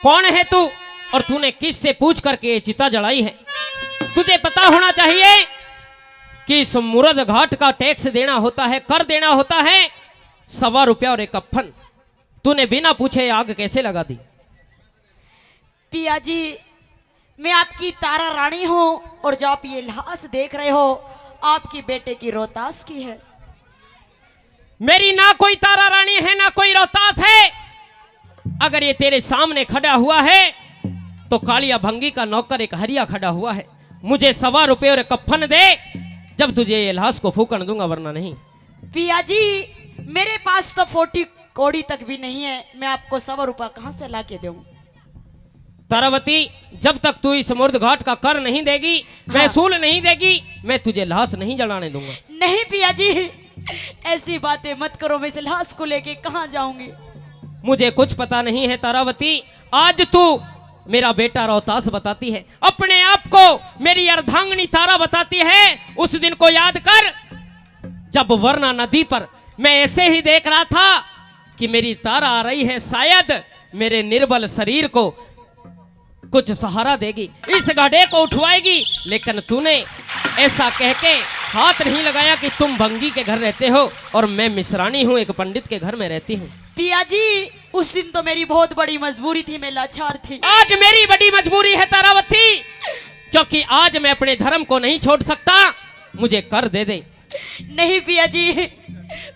कौन है तू और तूने किससे पूछ करके ये चिता जलाई है? तुझे पता होना चाहिए कि इस मुर्द घाट का टैक्स देना होता है, कर देना होता है 1.25 रुपया और एक कफन। तूने बिना पूछे आग कैसे लगा दी? पिया जी, मैं आपकी तारा रानी हूँ और जो आप ये लाश देख रहे हो आपकी बेटे की रोहतास की है। मेरी ना कोई तारा रानी है ना कोई रोहतास है। अगर ये तेरे सामने खड़ा हुआ है तो कालिया भंगी का नौकर एक हरिया खड़ा हुआ है। मुझे 1.25 रुपये और कफन दे, जब तुझे ये लाश को फूकन दूंगा, वरना नहीं। पिया जी, मेरे पास तो 40 कौड़ी तक भी नहीं है, मैं आपको 1.25 रुपया कहां से ला के दूं? तारावती, जब तक तू इस मुर्द घाट का कर नहीं देगी, महसूल नहीं देगी, मैं तुझे लाश नहीं जलाने दूंगा। नहीं पिया जी, ऐसी बातें मत करो, मैं इस लाश को लेके कहां जाऊंगी? मुझे कुछ पता नहीं है तारावती। आज तू मेरा बेटा रोहतास बताती है, अपने आप को मेरी अर्धांगिनी तारा बताती है। उस दिन को याद कर जब वरना नदी पर मैं ऐसे ही देख रहा था कि मेरी तारा आ रही है, शायद मेरे निर्बल शरीर को कुछ सहारा देगी, इस गड्ढे को उठवाएगी। लेकिन तूने ऐसा कह के हाथ नहीं लगाया कि तुम भंगी के घर रहते हो और मैं मिश्रानी हूं, एक पंडित के घर में रहती हूं। पिया जी, उस दिन तो मेरी बहुत बड़ी मजबूरी थी, मैं लाचार थी। आज मेरी बड़ी मजबूरी है तारावती, क्योंकि आज मैं अपने धर्म को नहीं छोड़ सकता। मुझे कर दे दे। नहीं पिया जी,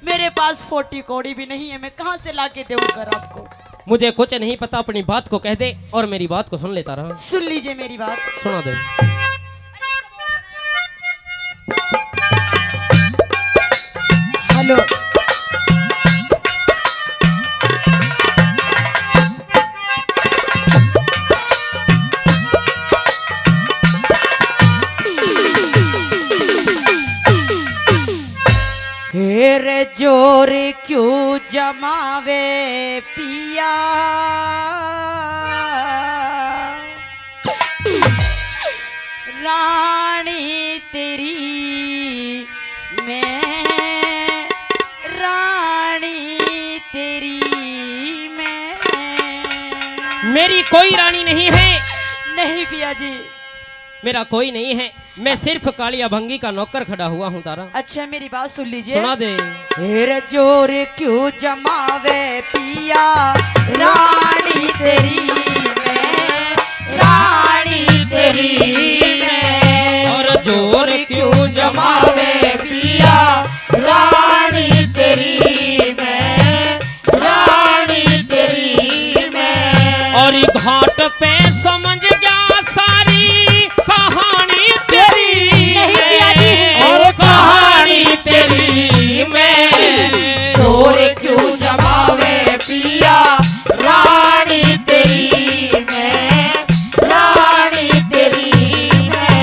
मेरे पास 40 कौड़ी भी नहीं है, मैं कहां से ला के दूं कर आपको? मुझे कुछ नहीं पता, अपनी बात को कह दे और मेरी बात को सुन लेता रहा। सुन लीजिए मेरी बात। सुना दे। हेलो, हेरे जोर क्यों जमावे पिया, रानी तेरी मैं, रानी तेरी मैं। मेरी कोई रानी नहीं है। नहीं पिया जी, मेरा कोई नहीं है, मैं सिर्फ कालिया भंगी का नौकर खड़ा हुआ हूँ तारा। अच्छा मेरी बात सुन लीजिए। सुना दे। हेरे जोर क्यों जमावे पिया, रानी तेरी मैं, रानी तेरी मैं। और जोर क्यों जमावे पिया, रानी तेरी मैं, रानी तेरी मैं। और घाट पे समझ गया सारी कहानी तेरी। नहीं पिया जी, और कहानी तेरी मैं। जोर क्यों जमावे पिया, रानी तेरी मैं, रानी तेरी मैं।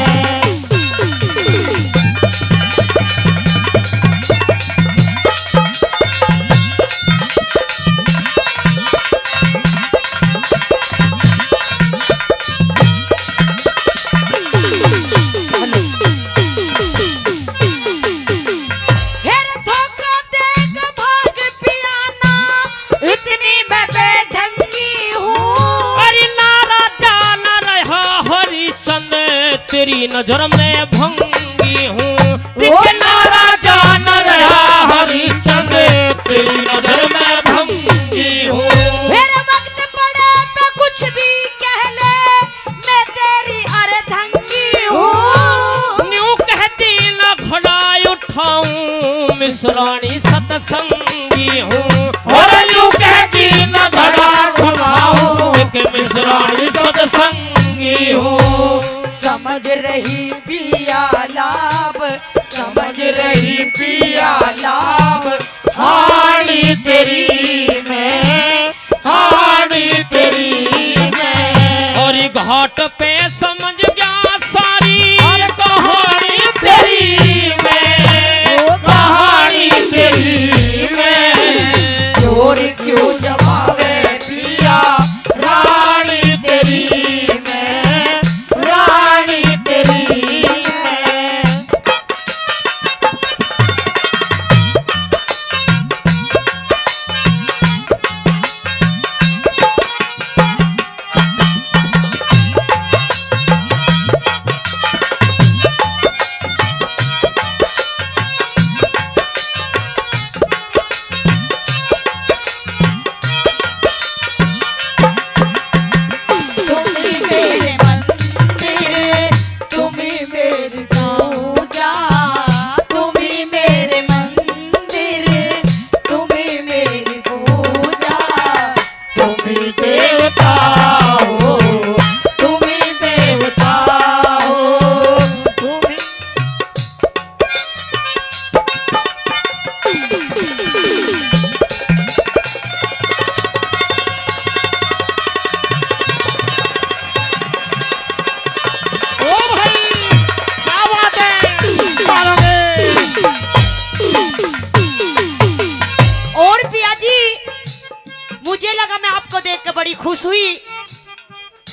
तेरी नजर में भंगी हूँ, राजा न रहा हरिश्चंद्र, तेरी नजर में भंगी हूँ। फिर वक्त पड़े तो कुछ भी कह ले, मैं तेरी अर्धंगी हूँ। न्यू कहती न घोड़ा उठाऊं, मिश्रानी सतसंगी हूँ। और न्यू कहती न घोड़ा उठाऊं, मिश्रानी सतसंगी हूँ। समझ रही पिया लाभ, समझ रही पिया लाभ, हाड़ी तेरी मैं, हाड़ी तेरी मैं। और घाट पे समझ गया सारी और कहानी तेरी मैं, कहानी तेरी मैं। जोर क्यों जमावे पिया, रानी तेरी मैं, रानी तेरी मैं।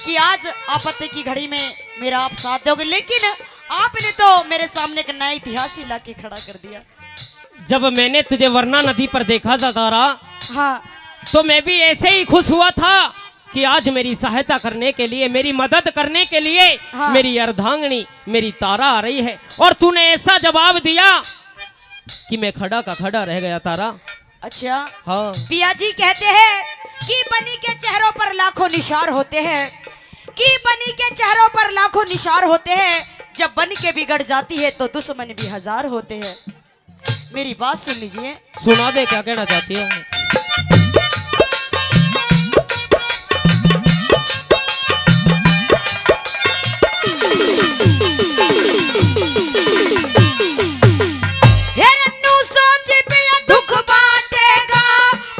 कि आज आपत्ति की घड़ी में मेरा आप साथ दोगे, लेकिन आपने तो मेरे सामने एक नया इतिहास ही लाके खड़ा कर दिया। जब मैंने तुझे वरना नदी पर देखा था तारा, हाँ, तो मैं भी ऐसे ही खुश हुआ था कि आज मेरी सहायता करने के लिए, मेरी मदद करने के लिए हाँ। मेरी अर्धांगिनी मेरी तारा आ रही है। और तूने ऐसा जवाब दिया कि मैं खड़ा का खड़ा रह गया तारा। अच्छा। हाँ, पिया जी कहते हैं कि बनी के चेहरों पर लाखों निशार होते हैं, कि बनी के चेहरों पर लाखों निशार होते हैं, जब बन के बिगड़ जाती है तो दुश्मन भी हजार होते हैं। मेरी बात सुन लीजिए। सुना दे क्या कहना चाहती है। हे नन्नू सोच पिया दुख बांटेगा,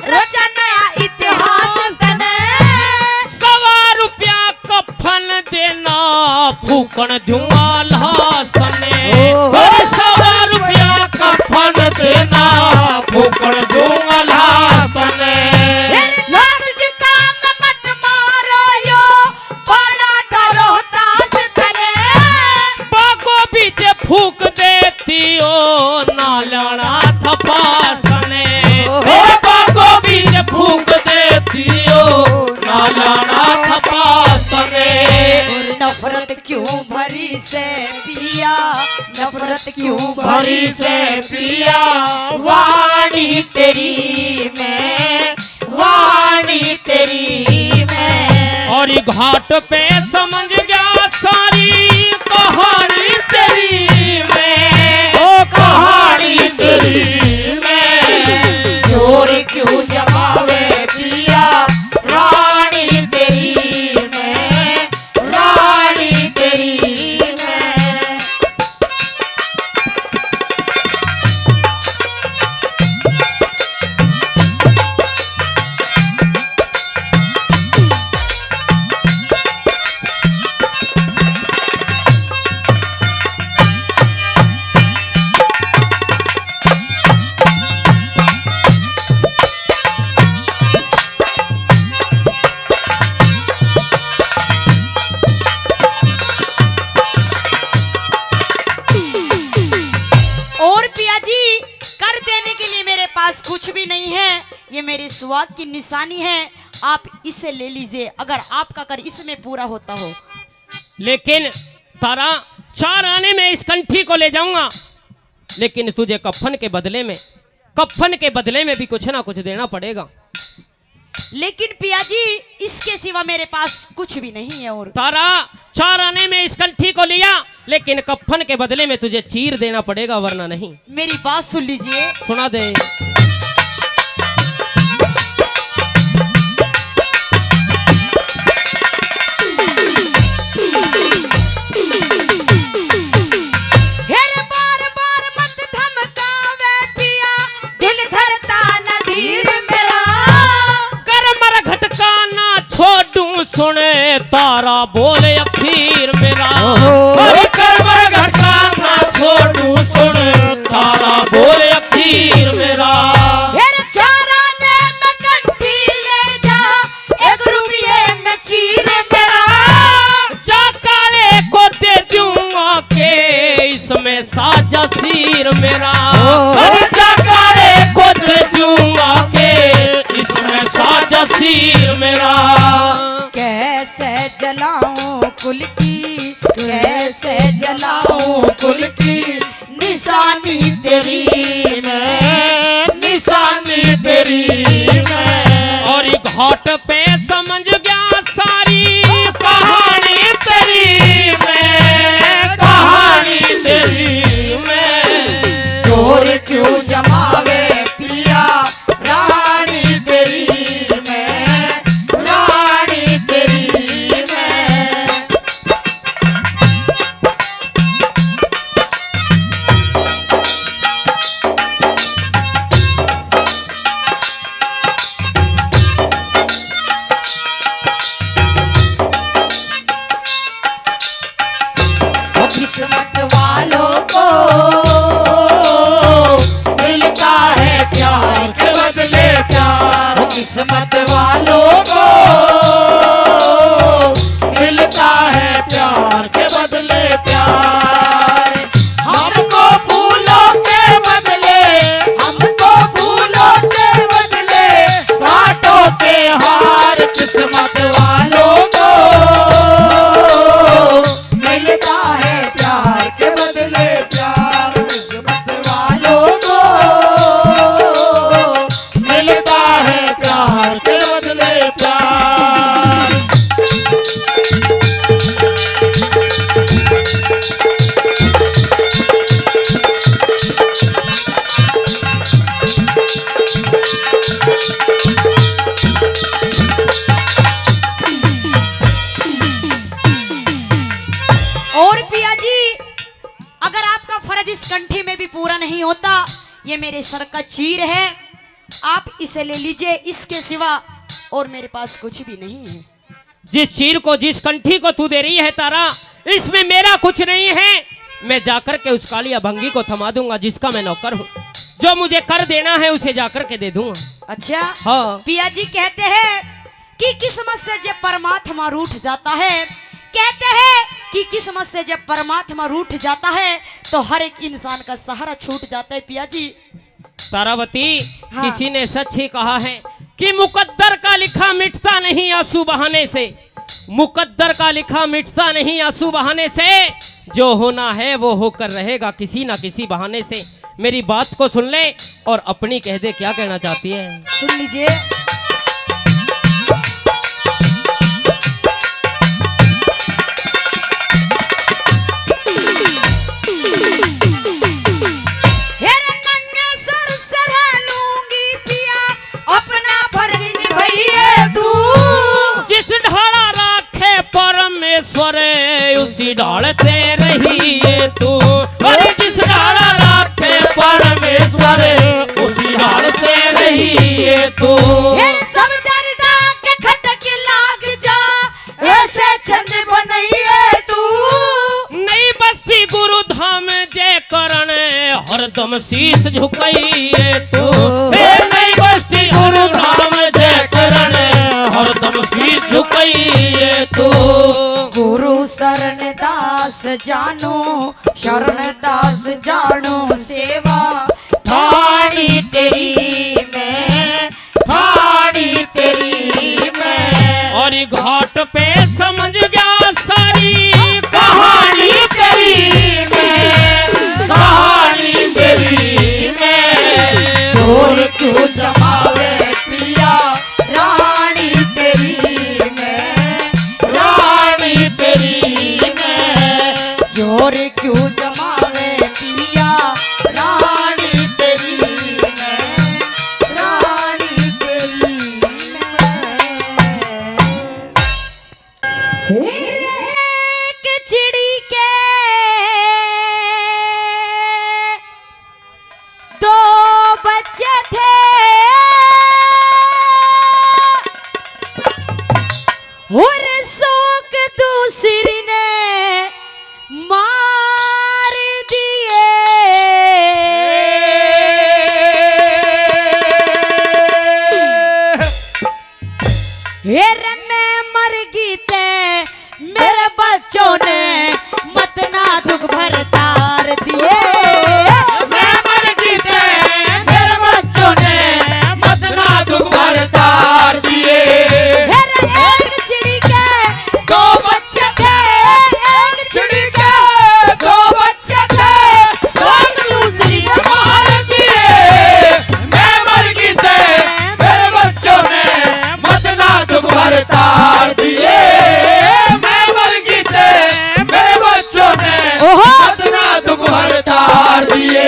रचा नया इतिहास तने। 100 रुपया कफन देना फूकन दूंगा लहसने। और 100 रुपया कफन देना फूकन दूंगा लापने। लाल जिता में मत मारो यो, बड़ा डरोतास तने। बाको बीच फूक देती ओ नालना थपासने। बाको बीच फूक देती हो नालाना थपासने। नफरत क्यों भरी से पिया, नफरत क्यों भरी से पिया वाणी तेरी में, वाणी तेरी में। और ये घाट पे समझ गया सारी कहानी तेरी में। ओ कहानी तेरी में। जोर क्यों जमावे पिया रानी तेरी में, रानी तेरी में। और पिया जी, कर देने के लिए मेरे पास कुछ भी नहीं है, ये मेरे सुहाग की निशानी है। आप इसे ले लीजिए, अगर आपका कर इसमें पूरा होता हो। लेकिन तारा 4 आने में इस कंठी को ले जाऊंगा, लेकिन तुझे कफन के बदले में, कफन के बदले में भी कुछ ना कुछ देना पड़ेगा। लेकिन पिया जी, इसके सिवा मेरे पास कुछ भी नहीं है। और तारा 4 आने में इस कंठी को लिया, लेकिन कफन के बदले में तुझे चीर देना पड़ेगा, वरना नहीं। मेरी बात सुन लीजिए। सुना दे। हेरे बार बार मत धमकावे पिया, दिल धरता न धीर मेरा। कर मर घटका ना छोड़ू सुने तारा बोले अखीर मेरा। और कर्म घटा ना छोड़ू सुन तारा बोले अखीर मेरा। हेरे चारा ने मैं कंठी ले जा, 1 रुपये में चीर मेरा। काले को दे दूंगा के इसमें साजा सिर मेरा। और काले को दे दूंगा के इसमें साजा सिर मेरा। कैसे जलाऊं कुल की, कैसे जलाऊं कुल की निशानी तेरी में, निशानी तेरी में। और ये घाट पे समझ गया सारी कहानी तेरी में, कहानी तेरी में। जोर क्यों जमावे पिया रानी तेरी में, रानी तेरी में। इस कंठी में भी पूरा नहीं होता। ये मेरे सर का चीर है, आप इसे ले लीजिए, इसके सिवा और मेरे पास कुछ भी नहीं है। जिस चीर को, जिस कंठी को तू दे रही है तारा, इसमें मेरा कुछ नहीं है। मैं जाकर के उस काली अभंगी को थमा दूंगा जिसका मैं नौकर हूँ। जो मुझे कर देना है उसे जाकर के दे दूंगा। अच्छा हाँ। पिया जी कहते हैं कि किस्मत से जब परमात्मा रूठ जाता है, कहते हैं कि किस्मत से जब परमात्मा रूठ जाता है तो हर एक इंसान का सहारा छूट जाता है। पिया जी तारावती, हाँ। किसी ने सच ही कहा है कि मुकद्दर का लिखा मिटता नहीं आंसू बहाने से। मुकद्दर का लिखा मिटता नहीं आंसू बहाने से। जो होना है वो होकर रहेगा किसी ना किसी बहाने से। मेरी बात को सुन ले और अपनी कह दे, क्या कहना चाहती है? सुन लीजिए। उसी ढाल से रही है तू, अरे जिस ढाल राखे परमेश्वर उसी ढाल से रही है तू। सब जरदा के खटक लाग जा, ऐसे छंद बनइए तू। नहीं बसती गुरु धाम जय करण हरदम शीश झुकाइए तू। नहीं बसती गुरु धाम जय करण हरदम शीश झुकाइए तू। गुरु शरण दास जानो, शरण दास जानो सेवा भाड़ी तेरी में, भाड़ी तेरी में। और घाट पे समझ गया सारी कहानी तेरी में, कहानी तेरी में। चोर क्यों जमावे पिया रानी तेरी में, रानी तेरी में। चोर क्यों जमावे पिया रानी तेरी में, रानी तेरी में। एक चिड़ी के दो बच्चे थे, और शौक दूसरी ने मार दिए। हेरे मैं मर गई ते मेरे बच्चों ने मत ना दुख भर तार दिए। मैं मर गई ते मेरे बच्चों ने मत ना दुख भर तार दिए। हेरे एक चिड़ी के दो बच्चे थे, एक चिड़ी के दो बच्चे थे, शौक दूसरी ने मार दिए। मैं मर गई ते मेरे बच्चों ने मत ना दुख भर तार दिए। मैं मर गई ते मेरे बच्चों ने मत ना दुख भर तार दिए।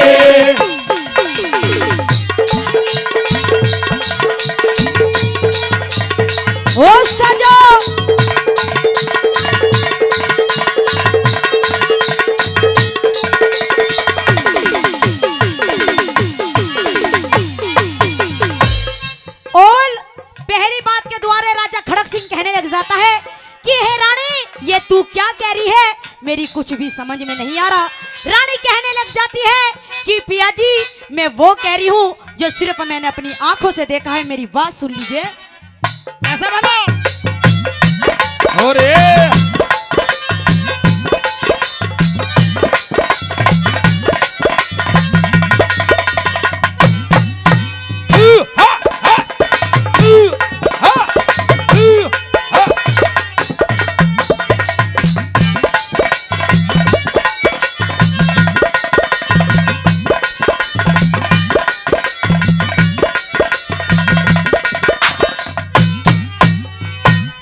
होश सजो। और पहली बात के द्वारे राजा खड़क सिंह कहने लग जाता है कि हे रानी, ये तू क्या कह रही है, मेरी कुछ भी समझ में नहीं आ रहा। रानी कहने लग जाती है कि पिया जी, मैं वो कह रही हूँ जो सिर्फ मैंने अपनी आंखों से देखा है। मेरी बात सुन लीजिए। ऐसा बताओ। अरे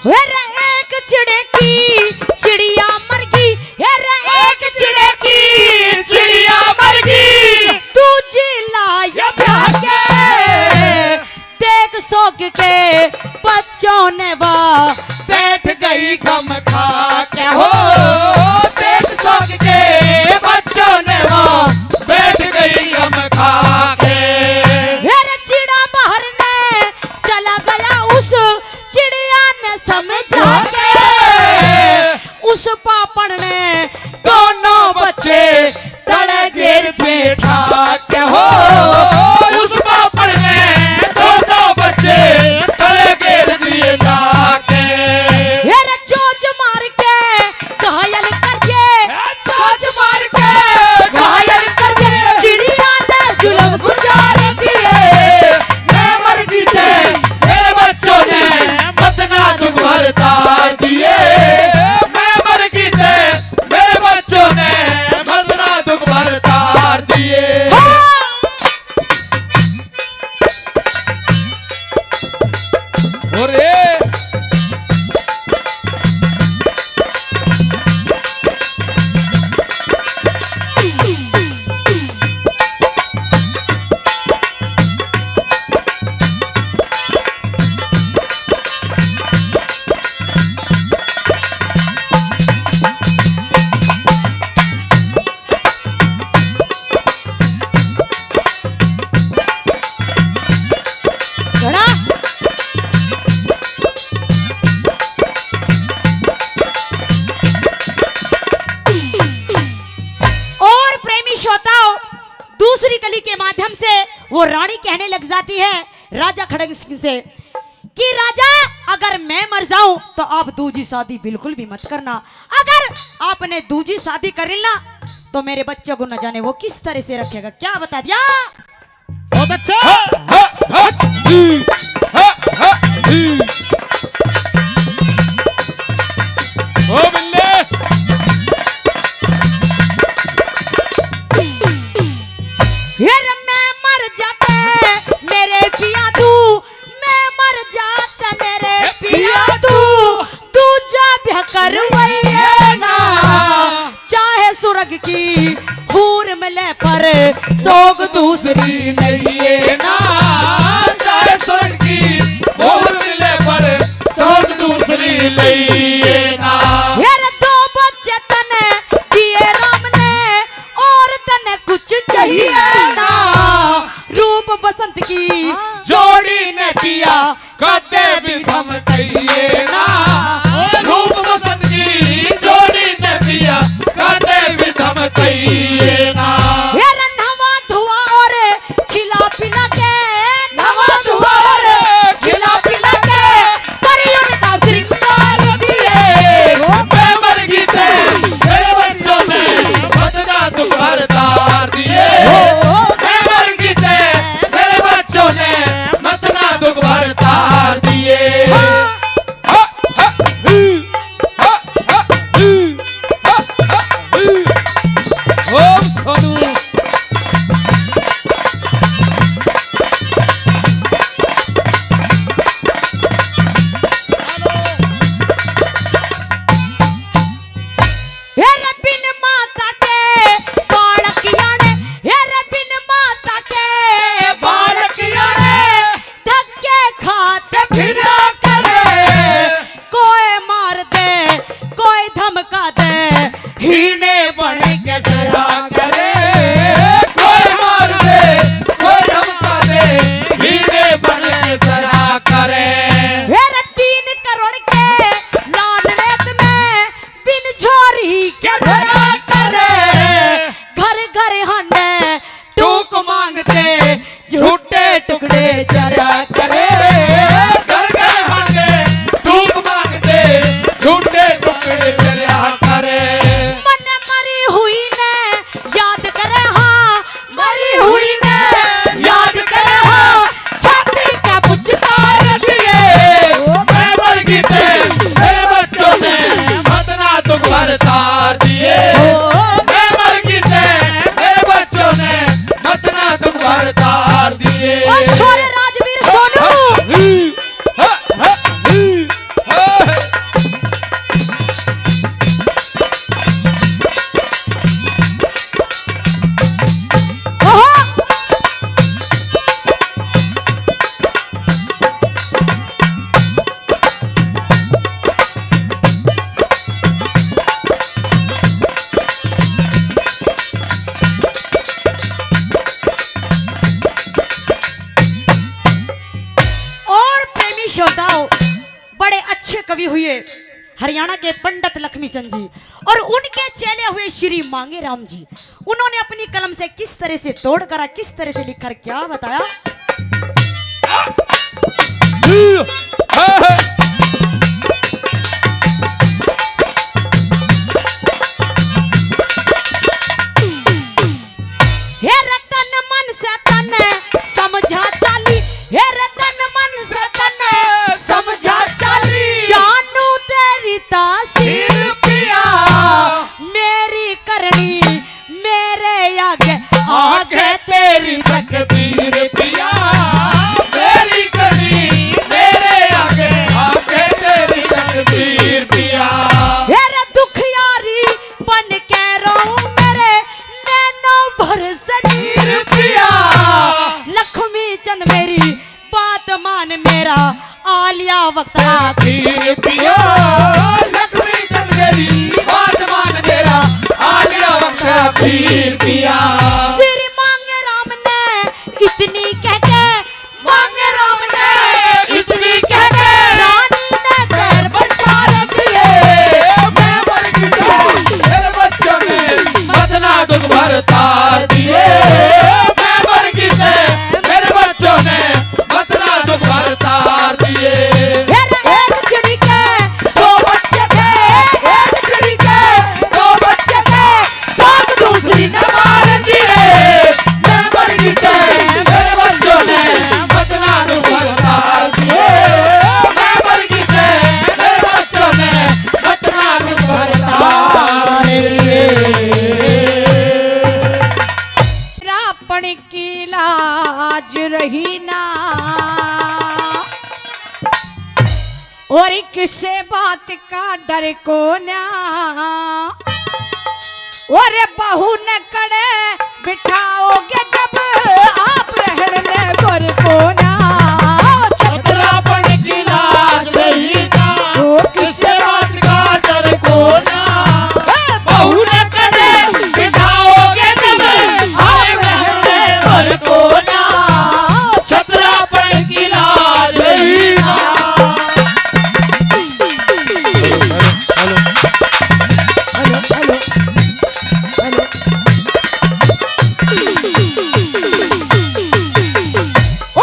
हेरे एक चिड़े की चिड़िया मर गई, हेरे एक चिड़े की चिड़िया मर गई। तू जिला भागे देख सोख के बच्चों ने वाह बैठ गई गम खा के हो, देख सोच के बच्चों ने वो जाती है राजा खड़ग सिंह से कि राजा अगर मैं मर जाऊं तो आप दूजी शादी बिल्कुल भी मत करना। अगर आपने दूजी शादी कर ली ना तो मेरे बच्चे को न जाने वो किस तरह से रखेगा। क्या बता दिया? बहुत अच्छा। ओ बिल्ले फिर मैं मर जाते मेरे पिया तू, मैं मर जाता मेरे पिया तू, दूजा ब्याह करवाइए ना, चाहे सुरग की हूर मिले पर सोग दूसरी नहीं है ना, चाहे स्वर्ग की मोहर मिले पर सोच दूसरी लइए ना। फिर दो बच्चे तने दिए राम ने और तने कुछ चाहिए ना, रूप बसंत की जोड़ी ने दिया कदे भी थम कहिए ना, रूप बसंत की जोड़ी ने दिया कदे भी थम कहिए ना। फिर नवा धुआ और खिला पिला के, नवा दुआर खिला पिला के परियों का श्रृंगार दिए, मैं मर गई थे मेरे बच्चों ने बदना दुखर तार दिए, मैं मर गई थे मेरे बच्चों ने बदना दुख भर तार दिए। ओम सोनू हेरे बिन माता के बालक याने, हेरे बिन माता के बालक याने, धक्के खाते फिरा करे, कोई मार दे कोई धमका दे, हीने बन के सरा करे, कोई मार दे कोई धमका दे हीरे बने सरा करे। हेरे 3 करोड़ के लाल रेत में बिन झोरी के धरा करे, घर घर हने टूक मांगते झूठे टुकड़े चरा करे, कर गए हांगे टूक मांगते झूठे टुकड़े चला करे। मन मरी हुई ने याद करे हाँ, मरी हुई ने याद करे हाँ, छाती का पुचकार दिए, मैं मर गई थे मेरे बच्चों ने बदना दुख भर तार दिए, मैं मर गई थे मेरे बच्चों ने बदना दुख भर तार दिए। और छोरे राजवीर सोनू ओहो और प्रेमी श्रोताओं, बड़े अच्छे कवि हुए हरियाणा के पंडित लक्ष्मीचंद जी और उनके चेले हुए श्री मांगे राम जी। उन्होंने अपनी कलम से किस तरह से तोड़ करा, किस तरह से लिखकर क्या बताया? हे रतन मन से तन समझा चाली, हे रतन मन से तन समझा चाली, जानू तेरी तासीर पिया मेरी करनी मेरे आगे आगे तेरी तकदीर पिया, मेरी कड़ी मेरे आगे आगे तेरी तकदीर पिया। हेरे दुख यारी बन के रहूं मेरे नैनों भर सजीर पिया लक्ष्मी चंद मेरी बात मान मेरा आलिया वक्त तीर पिया लक्ष्मी चंद का डर को ना और बहू न कड़े बिठाओगे जब आप रहने गोर को ना छतरापन की लाज रही ना किसी बात का डर को ना बहू न कड़े बिठाओगे जब आप रहने घर को ना छतरापन की लाज रही ना।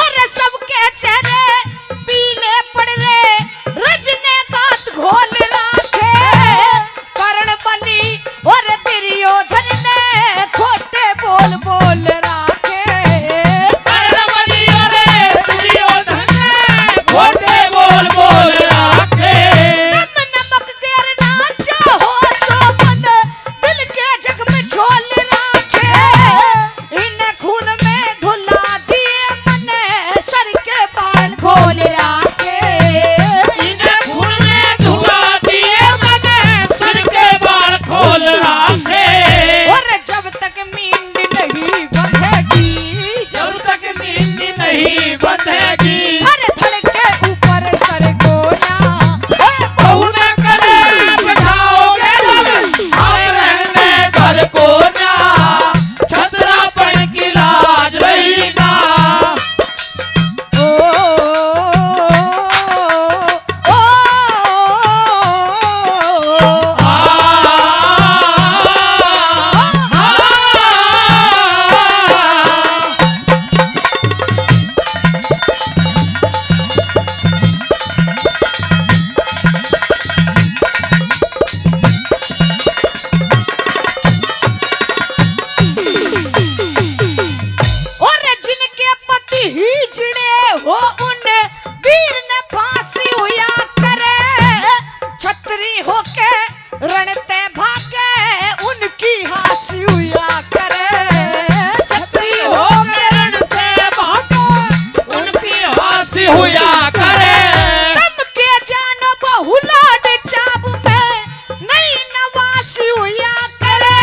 और सबके चेहरे पीले पड़ रहे रजनीकांत घोल राखे कर्ण बलि और दुर्योधन ने खोटे बोल बोल राखे कर्ण बलि और दुर्योधन ने खोटे बोल बोल राखे नम नमक गैर नाचा हो सो मन दिल के जग में झोल राखे इन्हें खून में धुला दिए मन सर के बाल खोल राखे इन्हें खून में धुला दिए मैंने सर के बाल खोल राखे और जब तक नींद नहीं बंधेगी जब तक नींद नहीं बंधेगी अरे धड़ के ऊपर सर को ना बहू न करे बिठाओगे जब आप रहने घर को ना छतरापन की लाज रही ना। ओ और जिनके पति ही जिड़े हो उन वीर ने फांसी हुआ करे छतरी होके रणते भागे उनकी हासी हुआ करे छतरी हो होके रण से भागो उनकी हाथी हुआ करे दम के जानो बहुलाड चाब में नई नवासी हुआ करे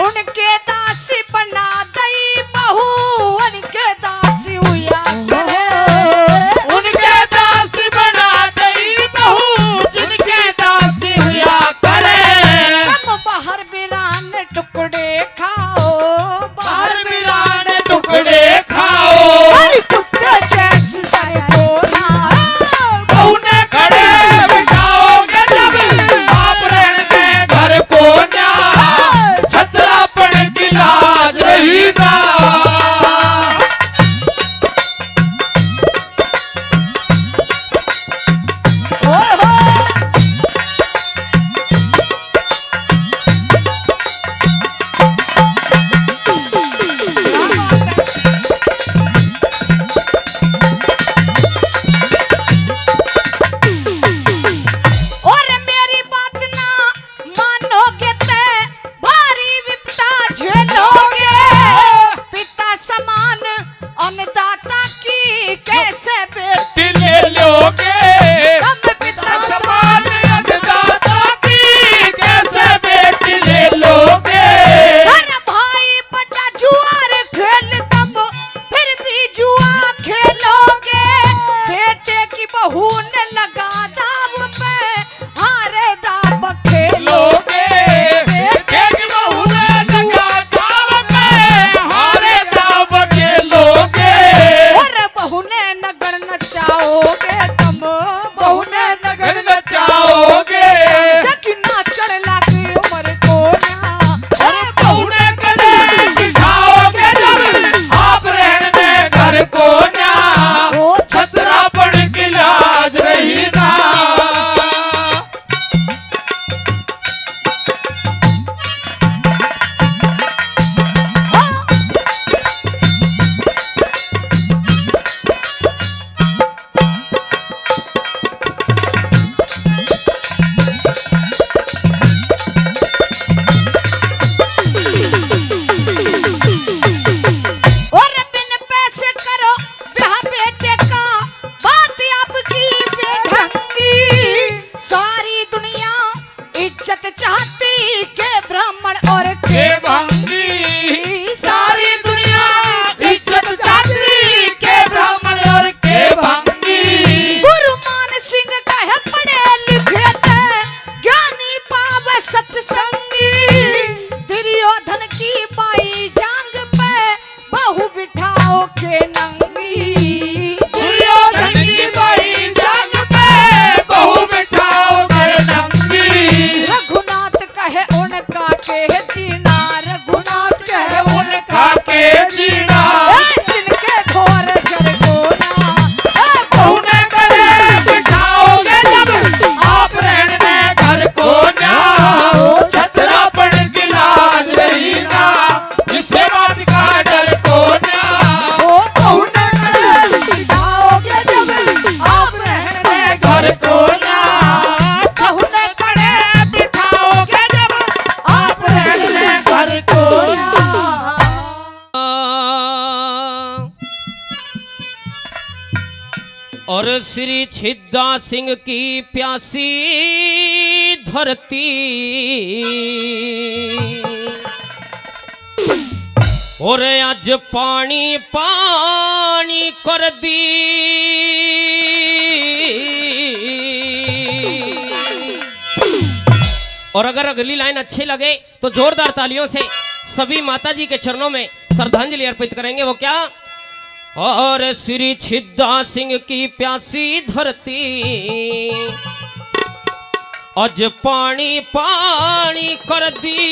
उनके दासी बना दई बहू उनके दासी हुआ करे उनके दासी बना गई बहू जिनके दासी हुआ करे कम बाहर बिरान टुकड़े खा इज्जत चाहती के ब्राह्मण और के के भंगी सारी दुनिया इज्जत चाहती के ब्राह्मण और के भंगी। गुरु मान सिंह कहे पढ़े लिखे थे ज्ञानी पावे सत्संगी। दुर्योधन की बाई जांग पे बहु बिठाओ के नंगी। दुर्योधन की बाई जांग पे बहु बिठाओ के नंगी। रघुनाथ कहे उनका के जीना। रघुनाथ कहे उनका खाके जीना जिनके खोर जर को ना बहु न करे बिठाओगे जब आप रहने घर को ना। छतरापन की लाज रही ना किसे बात का डर को ना। बहु न करे बिठाओगे जब आप रहने घर को ना। बहु न करे बिठाओगे जब आप रहने घर को ना। और श्री छिद्दा सिंह की प्यासी धरती और आज पानी पानी कर दी। और अगर अगली लाइन अच्छी लगे तो जोरदार तालियों से सभी माता जी के चरणों में श्रद्धांजलि अर्पित करेंगे। वो क्या? और श्री छिद्दा सिंह की प्यासी धरती आज पानी पानी कर दी।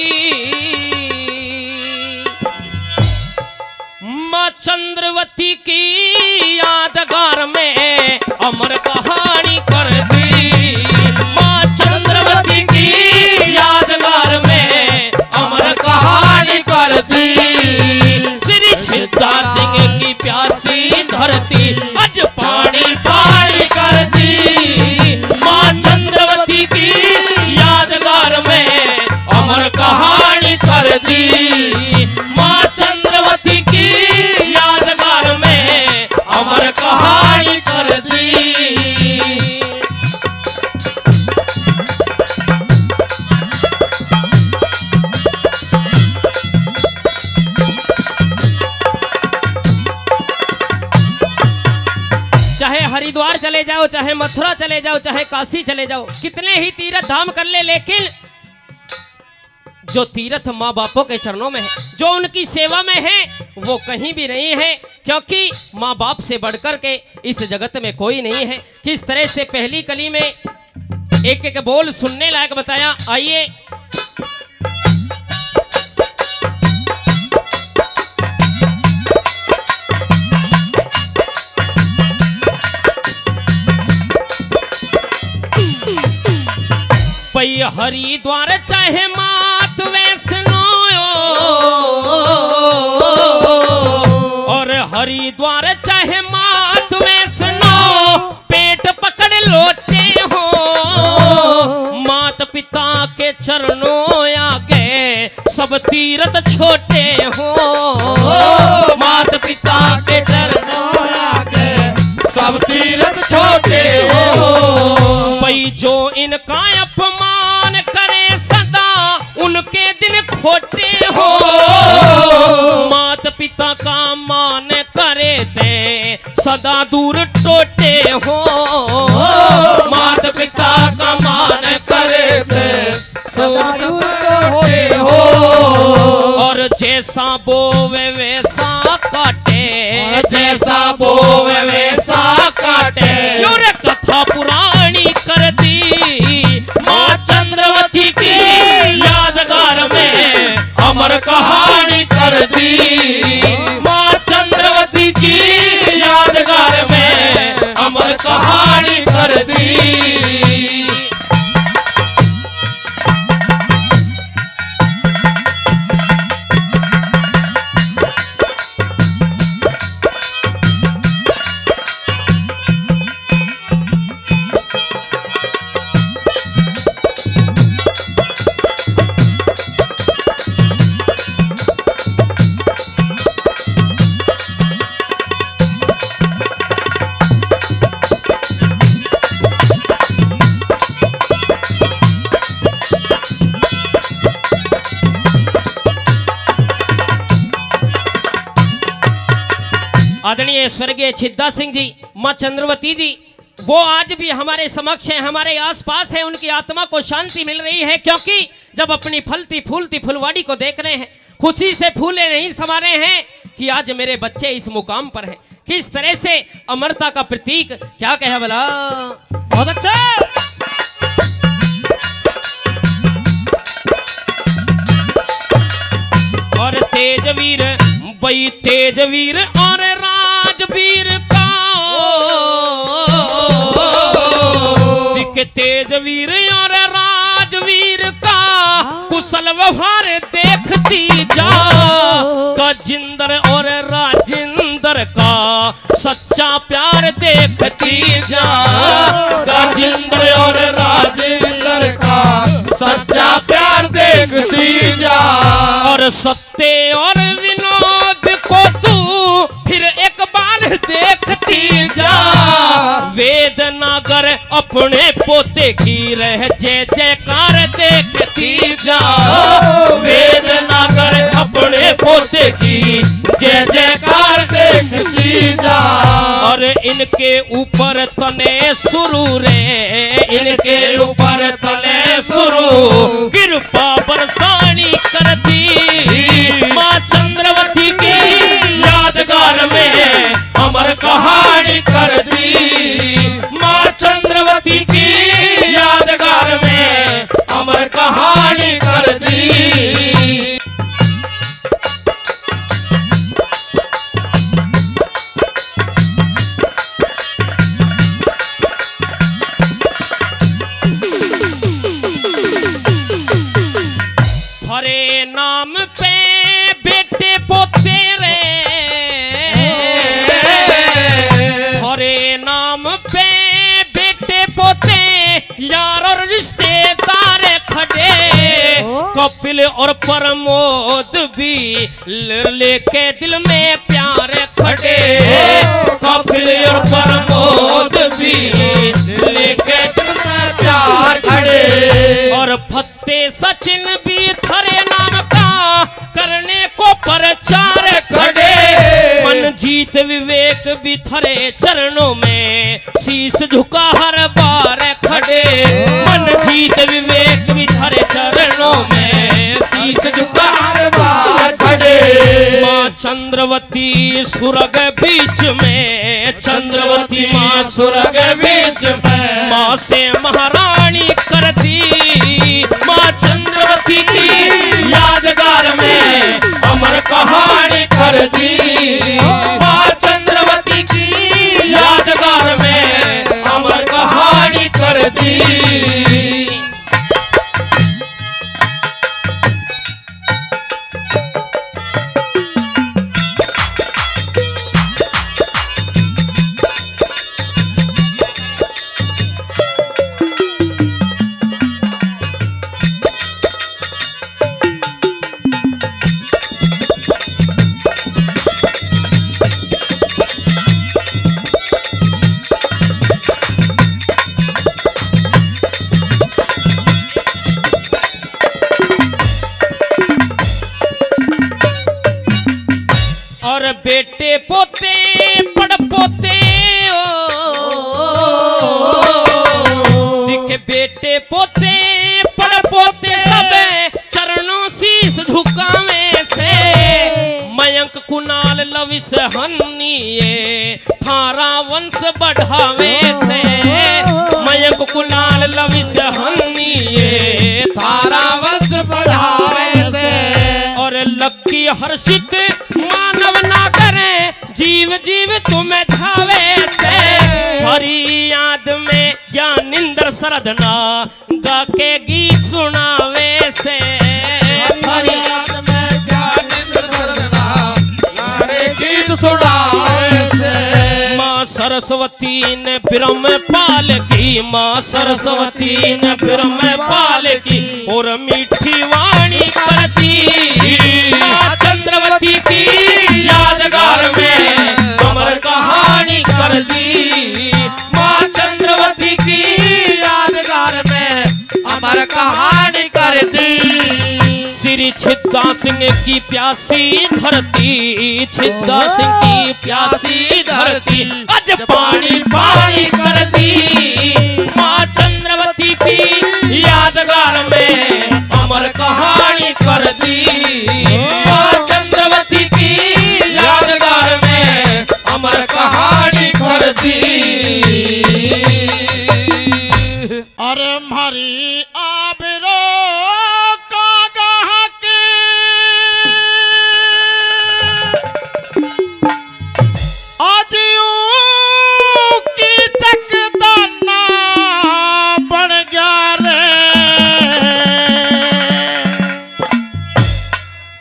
माँ चंद्रवती की यादगार में अमर कहानी कर दी। माँ चंद्रवती की यादगार में अमर कहानी कर दी। श्री छिद्दा सिंह की प्यासी धरती आज पानी पानी कर दी। माँ चंद्रवती की यादगार में अमर कहानी कर दी। माँ चंद्रवती की यादगार में अमर कहानी कर दी। चाहे हरिद्वार चले जाओ, चाहे मथुरा चले जाओ, चाहे काशी चले जाओ, कितने ही तीर्थ धाम कर ले, लेकिन जो तीर्थ माँ बापों के चरणों में है, जो उनकी सेवा में है, वो कहीं भी नहीं है। क्योंकि माँ बाप से बढ़कर के इस जगत में कोई नहीं है। किस तरह से पहली कली में एक एक बोल सुनने लायक बताया। आइए पई हरिद्वार चाहे मात वैष्णो और हरिद्वार चाहे मात वैष्णो पेट पकड़ लोटे हो। मात पिता के चरणों आगे सब तीर्थ छोटे हो। मात पिता के चरणों आगे सब तीर्थ छोटे हो। पई जो इनका अपमान करे सदा उनके दिन खोटे हो। मात पिता का मान करे दे सदा दूर टोटे हो। मात पिता का मान करे दे सदा दूर छोटे हो। और जैसा बोवे वैसा काटे। जैसा बोवे वैसा काटे। और कथा पुरानी कर दी। माँ चंद्रवती की यादगार में अमर कहानी कर दी। माँ चंद्रवती की यादगार में अमर कहानी कर दी। आदरणीय स्वर्गीय छिद्दा सिंह जी, माँ चंद्रवती जी, वो आज भी हमारे समक्ष हैं, हमारे आसपास हैं। उनकी आत्मा को शांति मिल रही है, क्योंकि जब अपनी फलती फूलती फुलवाड़ी को देख रहे हैं, खुशी से फूले नहीं समा रहे हैं कि आज मेरे बच्चे इस मुकाम पर हैं। किस तरह से अमरता का प्रतीक, क्या कहे भला। बहुत अच्छा। और तेजवीर बई तेजवीर और राजवीर का दिख तेजवीर और राजवीर का कुशल व्यवहार देखती जा। गजिंदर और राजिंदर का सच्चा प्यार देखती जा। गजिंदर और राजेंद्र का सच्चा प्यार देखती जा। और सत्य और विनोद को तू फिर एक बार देखती जा। वेद नागर अपने पोते की रह जय जयकार देखती जा। वेद नागर अपने पोते की जय जयकार देखती जा। और इनके ऊपर तने शुरू रे, इनके ऊपर तले शुरू कृपा बरसानी करती माँ चंद्रवती की यादगार में अमर कहानी कर दी। माँ चंद्रवती की यादगार में अमर कहानी कर दी। हरे नाम पे बेटे पोते रे, हरे नाम पे बेटे पोते यार और रिश्तेदार खड़े। कपिल और प्रमोद भी लेके दिल में प्यार खड़े। कपिल और प्रमोद भी लेके दिल में प्यार खड़े। और फत्ते सचिन भी थरे नाम का करने को प्रचार खड़े। मन जीत विवेक भी थरे चरणों में शीश झुका हर बार खड़े। मन जीत विवेक भी थरे चरणों में शीश झुका हर बार खड़े। माँ चंद्रवती सुरग बीच में, चंद्रवती माँ सुरग बीच में माँ से महारानी करती। माँ चंद्रवती की यादगार में अमर कहानी कर दी। माँ चंद्रवती की यादगार में अमर कहानी कर दी। और बेटे पोते पड़ पोते दिखे बेटे पोते पड़ पोते सब चरणों शीस झुकावे से। मयंक कुणाल लविस हन्निए थारा वंश बढ़ावे से। मयंक कुणाल लविस हन्निए थारा वंश बढ़ावे से। और लक्की हर्षित मानव ना करे जीव जीव तुम्हें धावे से। हरी याद में ज्ञानिंद्र सरदना गा के गीत सुनावे से। हरी याद में ज्ञानेंद्र सरदना नारे गीत सुनावे से। माँ सरस्वती ने ब्रह्म पाल की, माँ सरस्वती ने ब्रह्म पाल की और मीठी वाणी करती। माँ चंद्रवती की यादगार में अमर कहानी कर दी। माँ चंद्रवती की यादगार में अमर कहानी कर दी। श्री मेरी छिद्दा सिंह की प्यासी धरती, छिद्दा सिंह की प्यासी धरती आज पानी पानी कर दी। माँ चंद्रवती की यादगार में अमर कहानी कर दी। माँ चंद्रवती की यादगार में अमर कहानी कर दी। अरे मारी आबरो का गहा के आदियों की चकदाना बन गया रे।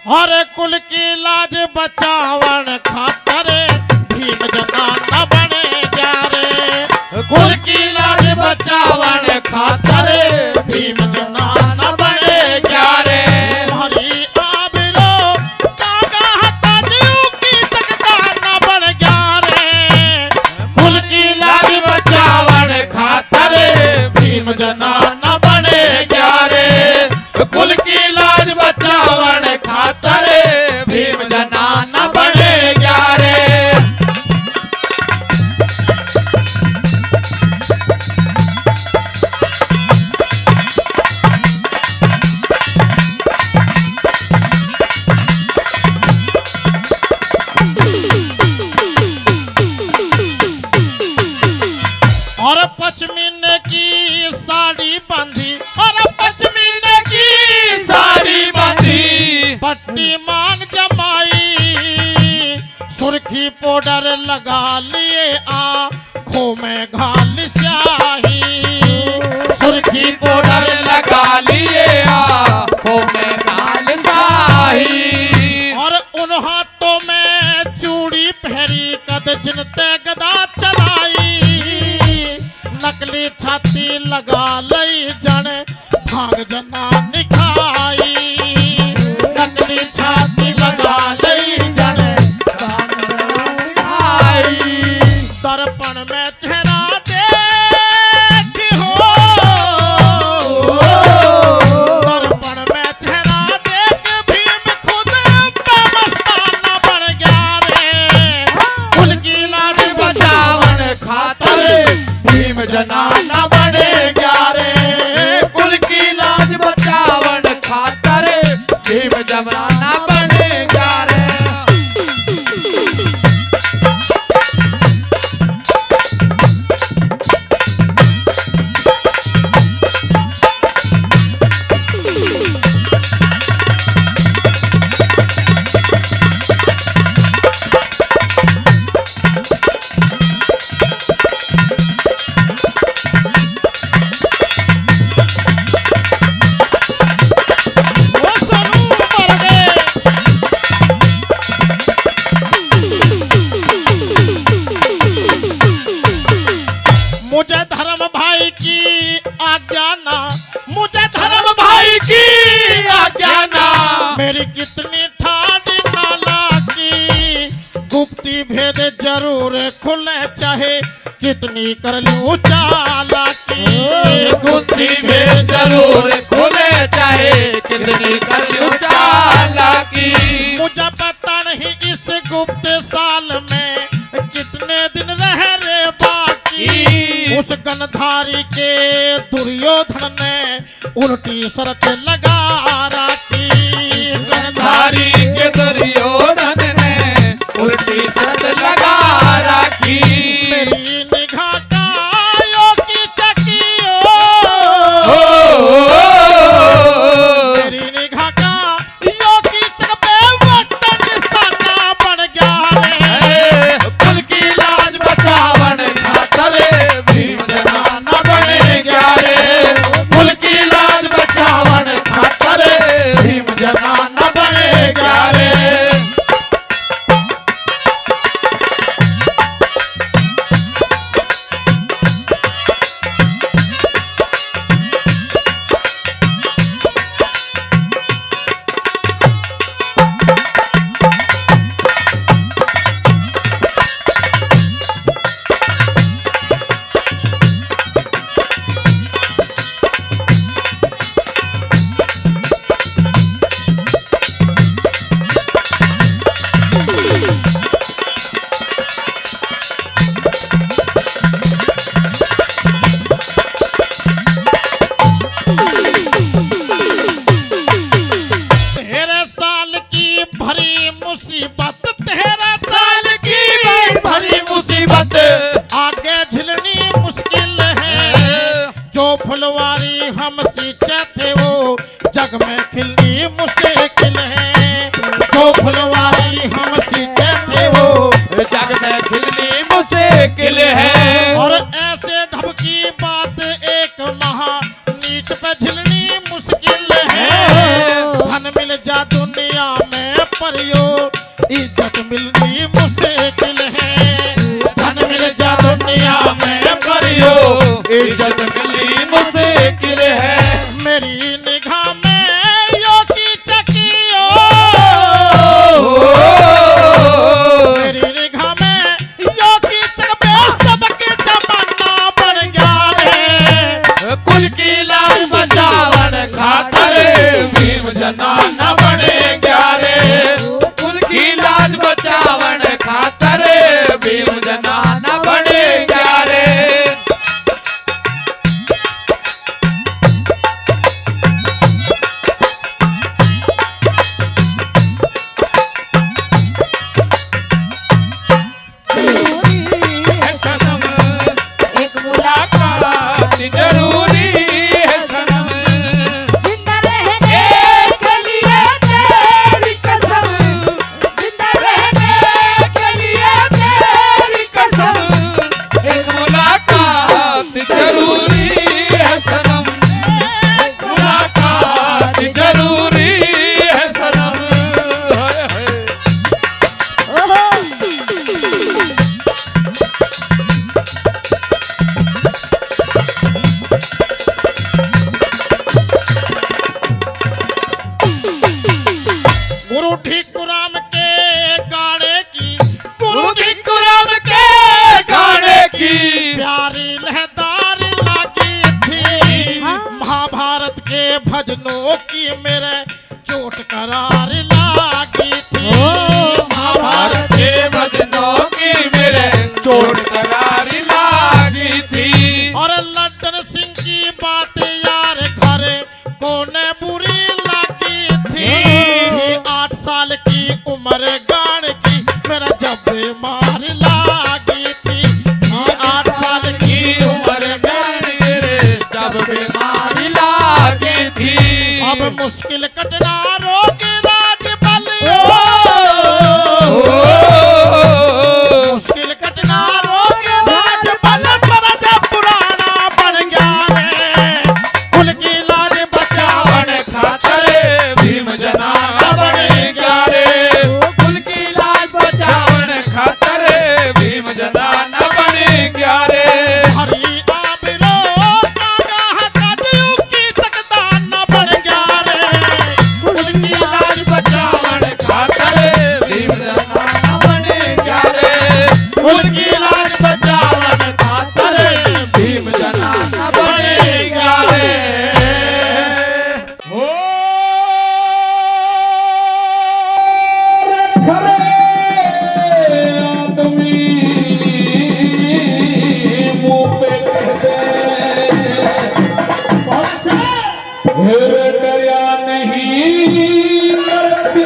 हर कुल की लाज बचावन खातर भीम जनाना बने गया रे। कुल की लाज बचावन खातर भीम जनाना बने गया रे। हरी आबरो कागा हतादियों की चकदाना बन गया रे। कुल की लाज बचावन खातर भीम जनाना बने गया रे। कुल की लाज बचावन खातर भीम जनाना बने गया रे। और पश्मीने की साड़ी बांधी, और पश्मीने की साड़ी बांधी, पट्टी मांग जमाई, सुर्खी पाउडर लगा लिए आँखों में घाल स्याही। सुर्खी पाउडर लगा लिए आँखों में घाल स्याही। और उन हाथों में चूड़ी पहरी कद जिनते गदा चलाई। नकली छाती लगा लई जाने भाग जना निखाई। नकली छाती लगा लई जाने भाग जना निखाई। दर्पण में चेहरा देखी हो, दर्पण में चेहरा देख भीम खुद पे मस्ताना बन गया रे। कुल की लाज बचावन खातर भीम जनाना बने गया रे। कुल की लाज बचावन खातर भीम जनाना बने गया रे। मुझे धर्म भाई की आज्ञा ना, मुझे धर्म भाई की आज्ञा ना, मेरी कितनी ठानी नाला की गुप्ती भेद जरूर खुले चाहे कितनी कर लूं चालाकी। गुप्ती भेद जरूर खुले चाहे कितनी कर लूं चालाकी। मुझे पता नहीं इस गुप्त साल में कितने दिन रह रे बाकी। उस गणधारी के दुर्योधन ने उल्टी शर्त लगा रखी। गणधारी के दुर्योधन ने उल्टी शर्त लगा रखी। मेरी निगाह का यो की चकियो, मेरी निगाह का यो की चक पे वक्त निशाना बन गया रे। कुल की लाज बचावन खातर भीम जनाना बने गया रे। कुल की लाज बचावन खातर भीम जनाना बने गया रे। जग में खिलनी मुश्किल है, जो फुलवारी हम सीते थे वो जग में खिलनी मुश्किल है। और ऐसे ढब की बात एक महा नीच पे झिलनी मुश्किल है। धन मिल जा दुनिया में परियो इज्जत मिलनी मुश्किल है। धन मिल जा दुनिया में परियो इज्जत मिलनी मुश्किल है। मेरी निगाह में यो की चकियो, मेरी निगाह में यो की चक सबके तमन्ना बन गया रे। कुल की लाज बचावन खातर भीम जनाना बने ग्यारे। कुल की लाज बचावन खातर भीम जनाना बने ग्यारे। एक मुलाकात जरूरी है सनम। जिंदा रहने के लिए तेरी कसम, जिंदा रहने के लिए तेरी कसम। एक मुलाकात जरूरी है सनम। एक मुलाकात जरूरी है सनम। हाय हाय। ओहो गुरु ठिकुराम के गाने की, गुरु ठिकुराम के गाने की प्यारी लहदार लगी थी। महाभारत के भजनों की मेरे चोट करार लगी थी। महाभारत के भजनों की मेरे चोट करारी लागी थी। और लड्डन सिंह की बात यार घर कोने बुरी लगी थी। 8 साल की उम्र गान की मेरा जब बीमार लगी थी। 8 साल की उम्र मेरे जब बीमारी लागी थी। अब मुश्किल कटना रोक राज बलियो। मुश्किल कटना रोक राज बल पर जब पुराना बन गया है। कुल की लाज बचावन खातर भीम जनाना बने ग्यारे। कुल की लाज बचावन खातर भीम जनाना बने ग्यारे। हरी आबिरो कागा काजू की चकदान बन गया रे। कुल की लाज बचावन खातर भीम जनाना बने ग्यारे। कुल की लाज बचावन खातर भीम जनाना बने बने ग्यारे। हो खरे आदमी मुंह पे कहते हेरे डरिया नहीं करते।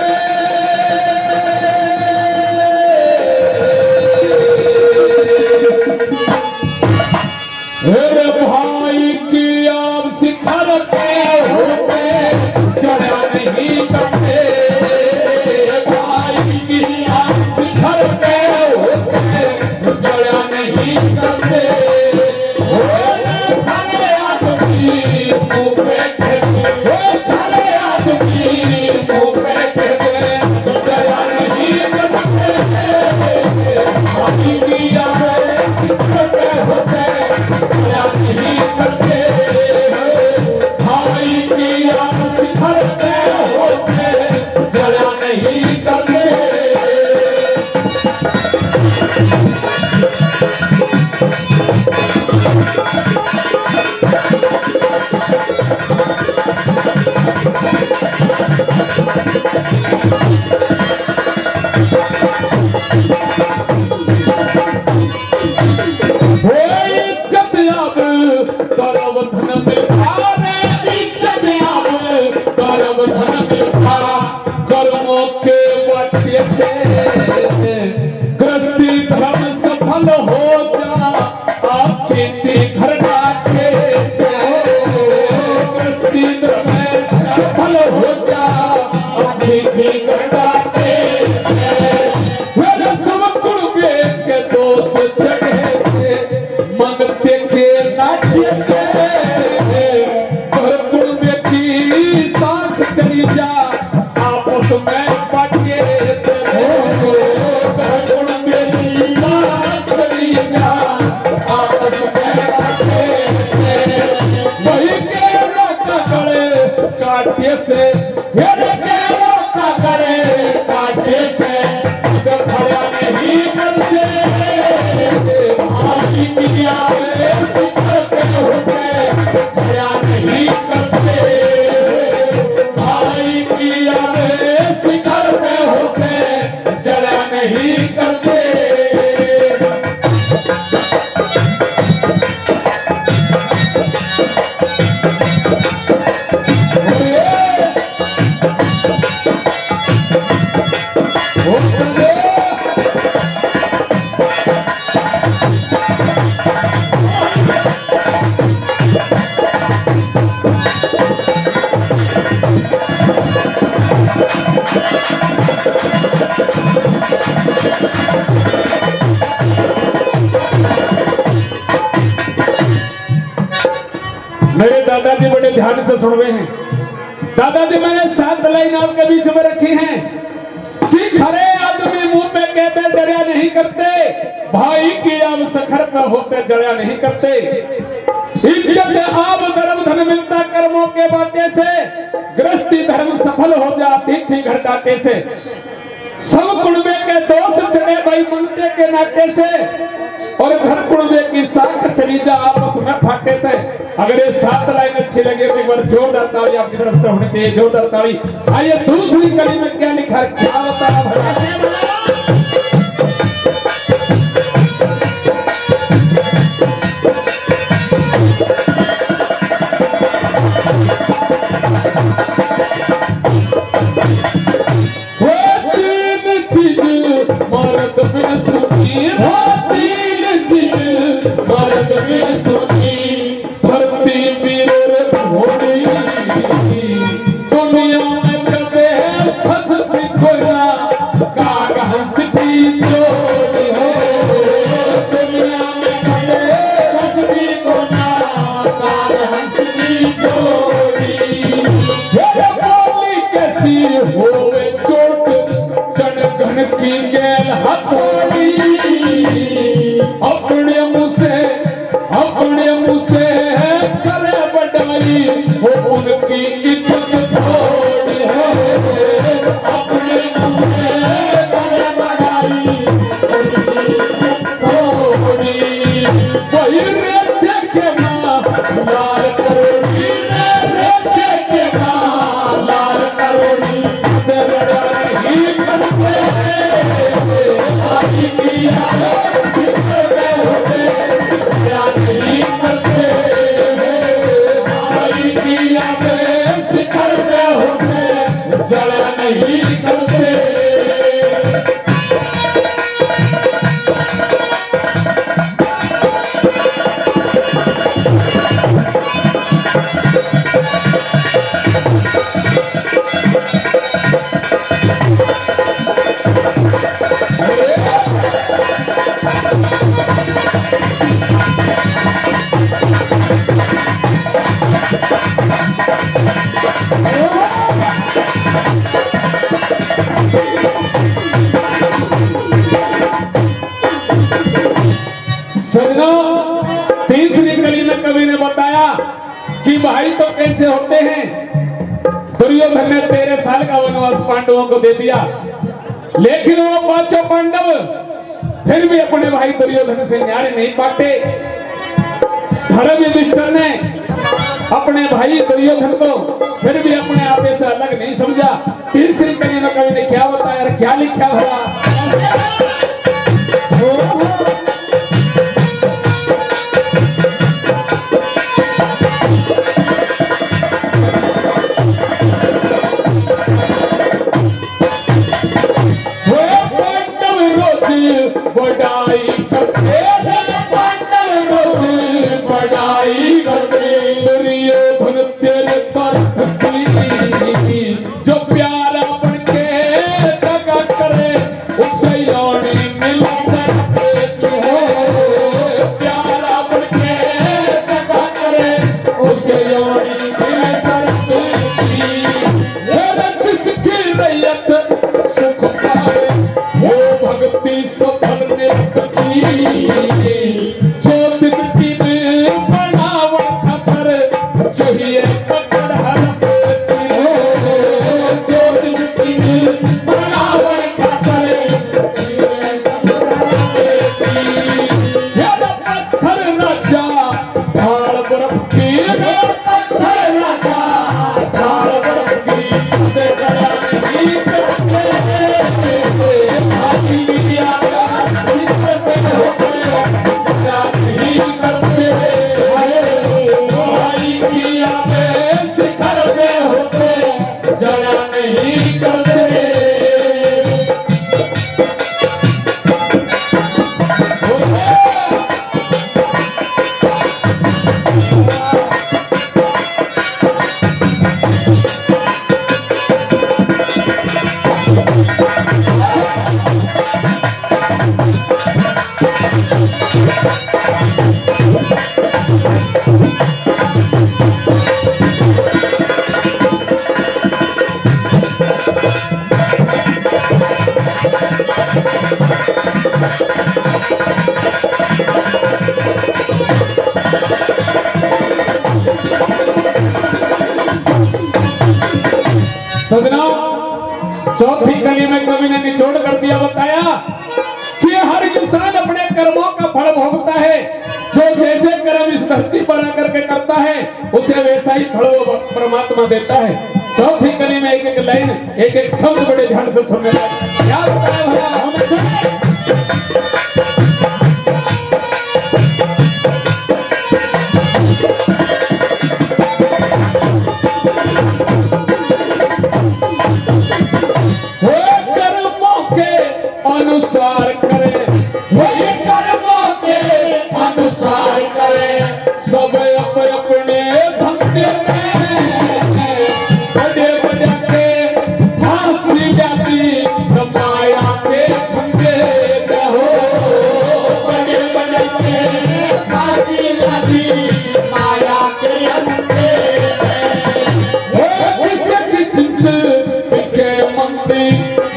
हेरे भाई की आप शिखर पे होते चढ़ा नहीं करते। भाई की आप शिखर पे होते चढ़ा नहीं करते। खड़े आदमी मुंह पे कहते, खड़े आदमी मुंह पे कहते चढ़ा नहीं करते। भाई की आप शिखर पे होते चढ़ा नहीं करते। भाई की आप शिखर पे होते चढ़ा नहीं करते। इज्जत अब करब धन मिठा रे। इज्जत अब करब धन मिठा। कर्मों के वट्य से गृहस्थी धर्म सफल हो जा। आप खेती घर डाके से गृहस्थी धर्म सफल ठीक करते से मेरे सब कुर्बे के दोष जगह से मंगते के नाट्य से हर कुर्बे की साख चली जा आपस में बांटे हर कुर्बे की साख चली जा आपस में बांटे वही के रोका करे काटे से मेरे के रोका करे काटे से खड़ा नहीं करते आदि किया सिखर पे होते छया नहीं करते भाई किया सिखर पे होते जला नहीं करते मेरे दादाजी बड़े ध्यान से सुन रहे हैं। दादाजी मैंने 7 लाइन आपके बीच में रखी हैं कि खरे आदमी मुंह पे कहते डरा नहीं करते भाई की आम सखर पे होते जड़ा नहीं करते इज्जत आब धर्म धन मिलता कर्मों के बाटे से गृहस्थी धर्म सफल हो जाती थी घर डाटे से सब कुड़बे के दोष चढ़े भाई मंगते के नाटे से और घर कुड़बे की साख चली जा आपस में फाटे थे। अगर ये 7 लाइन अच्छी लगे तो एक बार जोरदार ताली आपकी तरफ से होनी चाहिए, जोरदार ताली। आइए दूसरी कड़ी में क्या लिखा है, क्या बताया भला। अपने मुंह से करे बड़ाई वो उनकी इज्जत थोड़ी है। अपने मुंह से करे बड़ाई उनकी इज्जत थोड़ी। वही रहते के मां लाल करोड़ी, रहते के मां लाल करोड़ी बड़ा ही करते आई किया नहीं करते। तीसरी कड़ी में कवि ने बताया कि भाई तो कैसे होते हैं। दुर्योधन ने 13 साल का वनवास पांडवों को दे दिया, लेकिन वो 5 पांडव फिर भी अपने भाई दुर्योधन से न्याय नहीं पाते। धर्म युधिष्ठिर ने अपने भाई दुर्योधन को फिर भी अपने आप से अलग नहीं समझा। तीसरी कड़ी में कवि ने क्या बताया, क्या लिखा भला। जो प्यार अपन सजना, चौथी कली में कवि ने निचोड़ कर दिया, बताया कि हर इंसान अपने कर्मों का फल भोगता है। जो जैसे कर्म इस धरती पर आकर के करता है उसे वैसा ही फल वो परमात्मा देता है। चौथी कली में एक एक लाइन, एक एक शब्द बड़े ध्यान से सुनने लगे। क्या बताया भैया, हमें सुने। अनुसार करे, वही कर्मों के अनुसार करे, सब अपने धंधे में बड़े बड़े के फांसी जाती माया के धंधे में हो, बड़े बड़े के फांसी जाती माया के धंधे में। किसी जिस के मंदी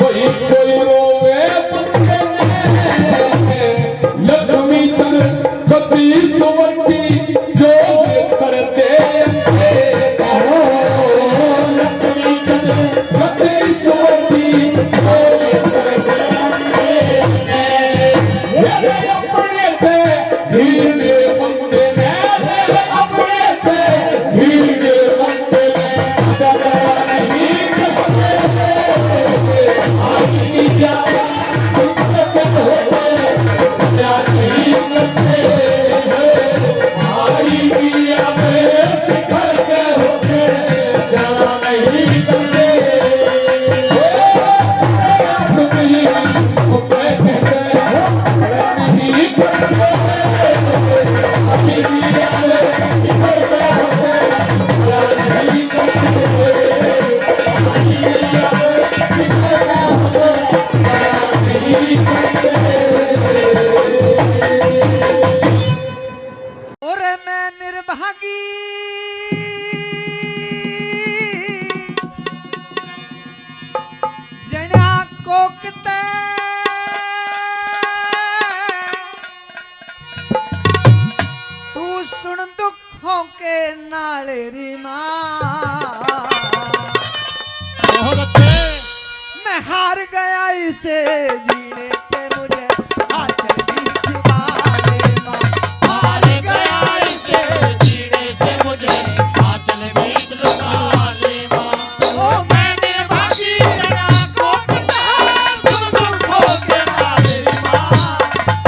वही कोई रोवे लक्ष्मी चंद्र गति सुवर की जो करते लक्ष्मी चंद्र गति सुवर की जो करते अपने थे हीरे बंदे ने, अपने थे हीरे बंदे हार गया इसे जीने पे मुझे आंचल बीच वाले माँ, हार गया इसे जीने से मुझे आंचल बीच वाले माँ। ओ मैं निर्भागी जरा को पता सुन दुखों के मारे माँ,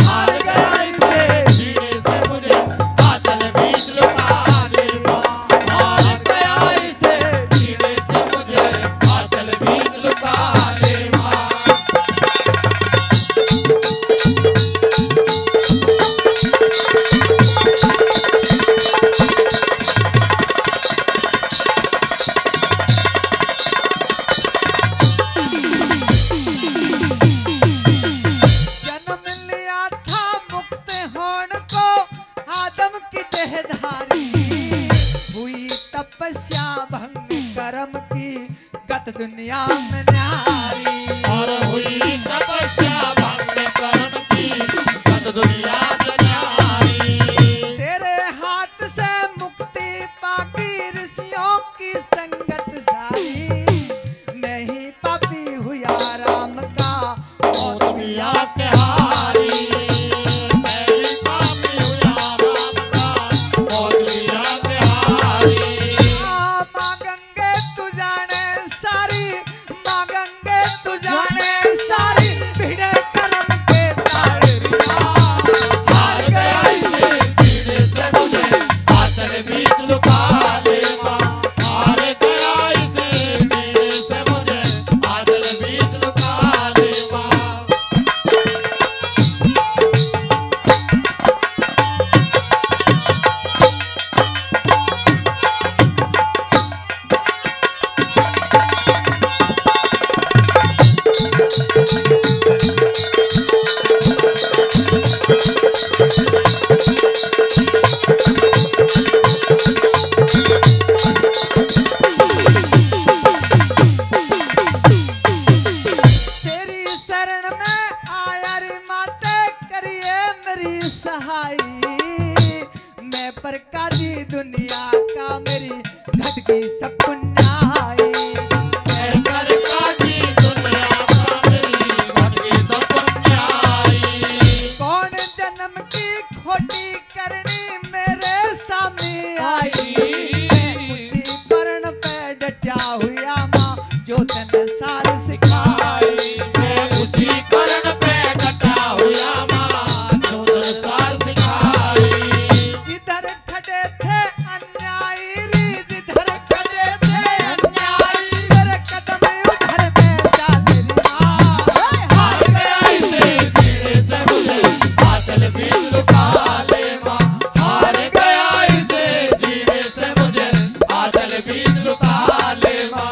हार गया इसे जीने से मुझे आंचल बीच वाले माँ, हार गया इसे जीने से मुझे आंचल बीच वाले माँ। जन्म लिया था मुक्त होने को आदम की देहधारी, हुई तपस्या भंग कर्म की गत दुनिया में न्यारी, और हुई तपस्या भंग कर्म की गत दुनिया में न्यारी। तेरे हाथ से मुक्ति पाकी ऋषियों की संगत सारी, मैं ही पापी हुआ राम का और दुनिया के हारी, मैं ही पापी हुआ राम का और दुनिया के हारी। माँ गंगे तू जाने सारी, माँ गंगे तू जाने सारी, भिड़े कर्म के तारे माँ, माँ जो तन सार सिखाई। मैं उसी करण पे डटा हुआ माँ जो संसार सिखाई। जिधर खड़े थे अन्यायी री, जिधर खड़े थे अन्यायी, तेरे कदम उधर में डाल री माँ। हार गया इसे जीने से मुझे आंचल भी लुटा ले माँ। हार गया इसे जीने से मुझे आंचल भी लुटा ले माँ।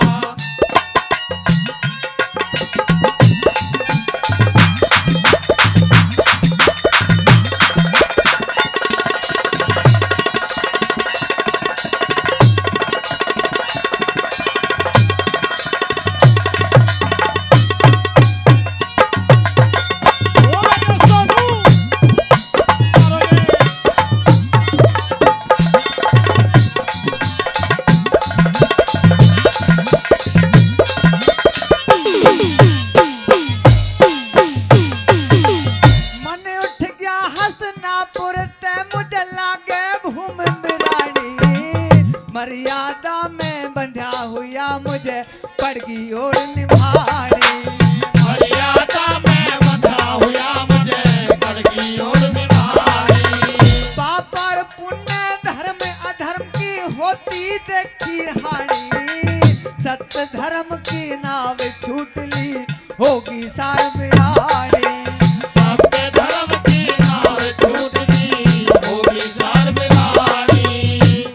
मन उठ गया हसनापुर ते मुझे लागे भूम बिरानी। मर्यादा में बंधा हुआ मुझे पड़गी ओढ़ निभानी। मर्यादा में बंधा हुआ मुझे कड़की ओढ़ निभानी। पाप और पुण्य धर्म अधर्म की होती देखी हानि। सत्य धर्म की नाव छूट ली होगी सार बिहारी। सत्य धर्म की नाव छूट दी होगी सार बिहारी।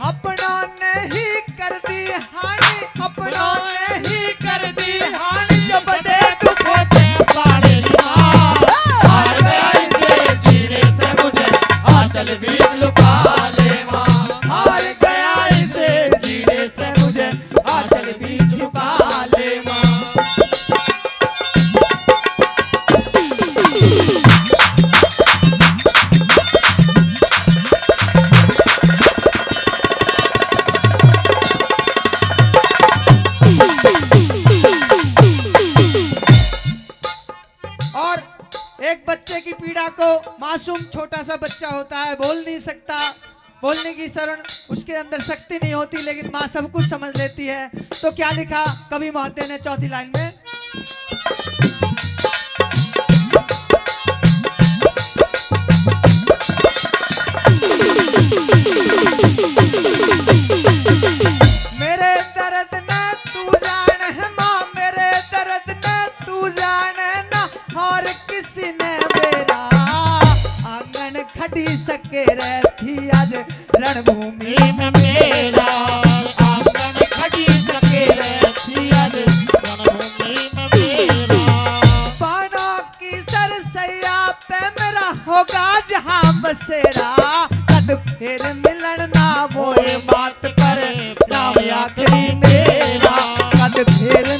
अपनों ने ही कर दी हानि, अपनों ने ही कर दी हानि, जो बड़े दुख होते पाले माँ। हार गया इसे जीने से मुझे आंचल भी लुटा ले माँ। हार गया इसे जीने से मुझे आंचल भी छुपा ले माँ। और एक बच्चे की पीड़ा को, मासूम छोटा सा बच्चा होता है, बोल नहीं सकता, बोलने की शरण उसके अंदर शक्ति नहीं होती, लेकिन माँ सब कुछ समझ लेती है। तो क्या लिखा कवि मोहते ने चौथी लाइन में, मेरे दर्द ने तू जान है माँ, मेरे दर्द ने तू जान ना, और किसी ने मेरा आंगन खड़ी सके रहती आज रणभूमि में मेरा। आंगन खड़ी सके रहती आज रणभूमि में मेरा। बाणों की सरसैया पे मेरा होगा जहाँ बसेरा, कद फिर मिलन ना मोए बात पर नाम आखिरी मेरा, कद फिर